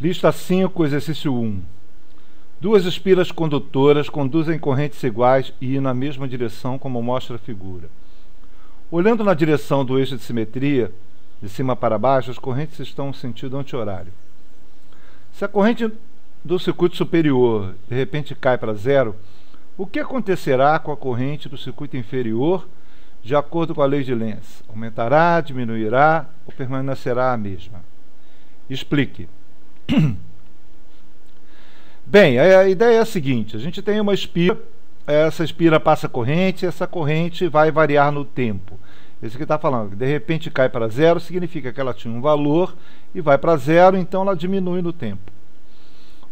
Lista 5, exercício 1. Duas espiras condutoras conduzem correntes iguais e na mesma direção, como mostra a figura. Olhando na direção do eixo de simetria, de cima para baixo, as correntes estão em sentido anti-horário. Se a corrente do circuito superior de repente cai para zero, o que acontecerá com a corrente do circuito inferior de acordo com a lei de Lenz? Aumentará, diminuirá ou permanecerá a mesma? Explique. Bem, a ideia é a seguinte: a gente tem uma espira, essa espira passa corrente, essa corrente vai variar no tempo. Esse que está falando, de repente cai para zero, significa que ela tinha um valor e vai para zero, então ela diminui no tempo.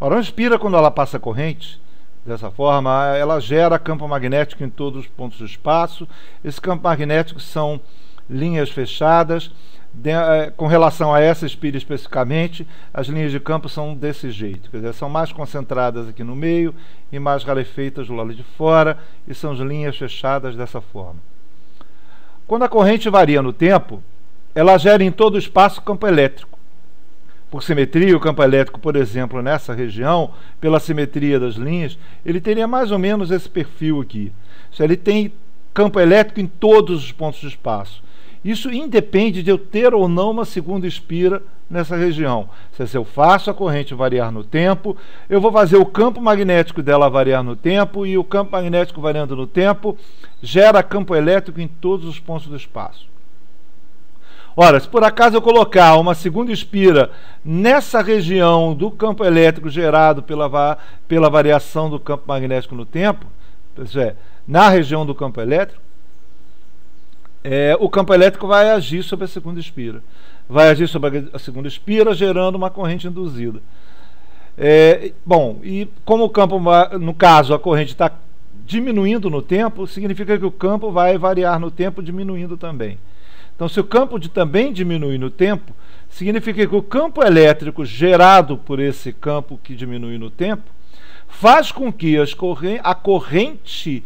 Ora, uma espira, quando ela passa corrente, dessa forma, ela gera campo magnético em todos os pontos do espaço. Esses campos magnéticos são linhas fechadas. Com relação a essa espira especificamente, as linhas de campo são desse jeito, quer dizer, são mais concentradas aqui no meio e mais rarefeitas do lado de fora, e são as linhas fechadas dessa forma. Quando a corrente varia no tempo, ela gera em todo o espaço campo elétrico. Por simetria, o campo elétrico, por exemplo, nessa região, pela simetria das linhas, ele teria mais ou menos esse perfil aqui. Ele tem campo elétrico em todos os pontos do espaço. Isso independe de eu ter ou não uma segunda espira nessa região. Se eu faço a corrente variar no tempo, eu vou fazer o campo magnético dela variar no tempo, e o campo magnético variando no tempo gera campo elétrico em todos os pontos do espaço. Ora, se por acaso eu colocar uma segunda espira nessa região do campo elétrico gerado pela variação do campo magnético no tempo, isso é, na região do campo elétrico, o campo elétrico vai agir sobre a segunda espira. Vai agir sobre a segunda espira, gerando uma corrente induzida. Bom, e como o campo, no caso, a corrente está diminuindo no tempo, significa que o campo vai variar no tempo, diminuindo também. Então, se o campo também diminui no tempo, significa que o campo elétrico gerado por esse campo que diminui no tempo faz com que a corrente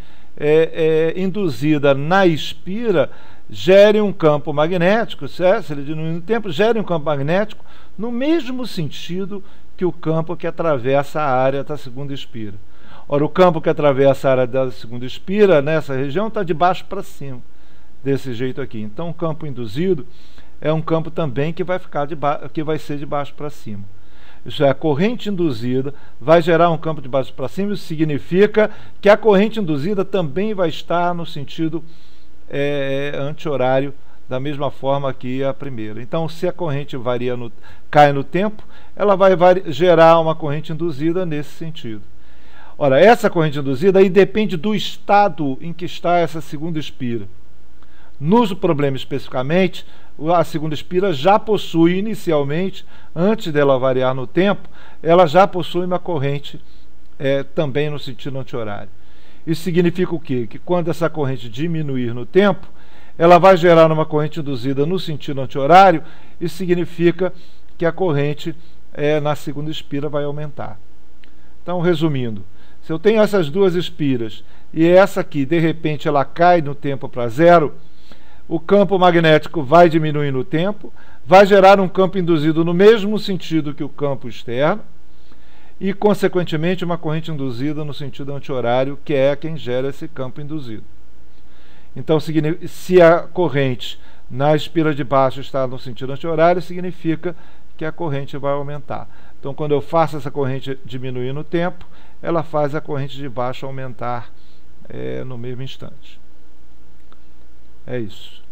induzida na espira gere um campo magnético, certo? Se ele diminui no tempo, gere um campo magnético no mesmo sentido que o campo que atravessa a área da segunda espira. Ora, o campo que atravessa a área da segunda espira nessa região está de baixo para cima, desse jeito aqui. Então, o campo induzido é um campo também que vai ser de baixo para cima. Isso é, a corrente induzida vai gerar um campo de baixo para cima. Isso significa que a corrente induzida também vai estar no sentido anti-horário, da mesma forma que a primeira. Então, se a corrente cai no tempo, ela vai gerar uma corrente induzida nesse sentido. Ora, essa corrente induzida aí depende do estado em que está essa segunda espira. No problema especificamente, a segunda espira já possui inicialmente, antes dela variar no tempo, ela já possui uma corrente também no sentido anti-horário. Isso significa o quê? Que quando essa corrente diminuir no tempo, ela vai gerar uma corrente induzida no sentido anti-horário. Isso significa que a corrente na segunda espira vai aumentar. Então, resumindo, se eu tenho essas duas espiras e essa aqui, de repente, ela cai no tempo para zero, o campo magnético vai diminuir no tempo, vai gerar um campo induzido no mesmo sentido que o campo externo e, consequentemente, uma corrente induzida no sentido anti-horário, que é quem gera esse campo induzido. Então, se a corrente na espira de baixo está no sentido anti-horário, significa que a corrente vai aumentar. Então, quando eu faço essa corrente diminuir no tempo, ela faz a corrente de baixo aumentar no mesmo instante. É isso.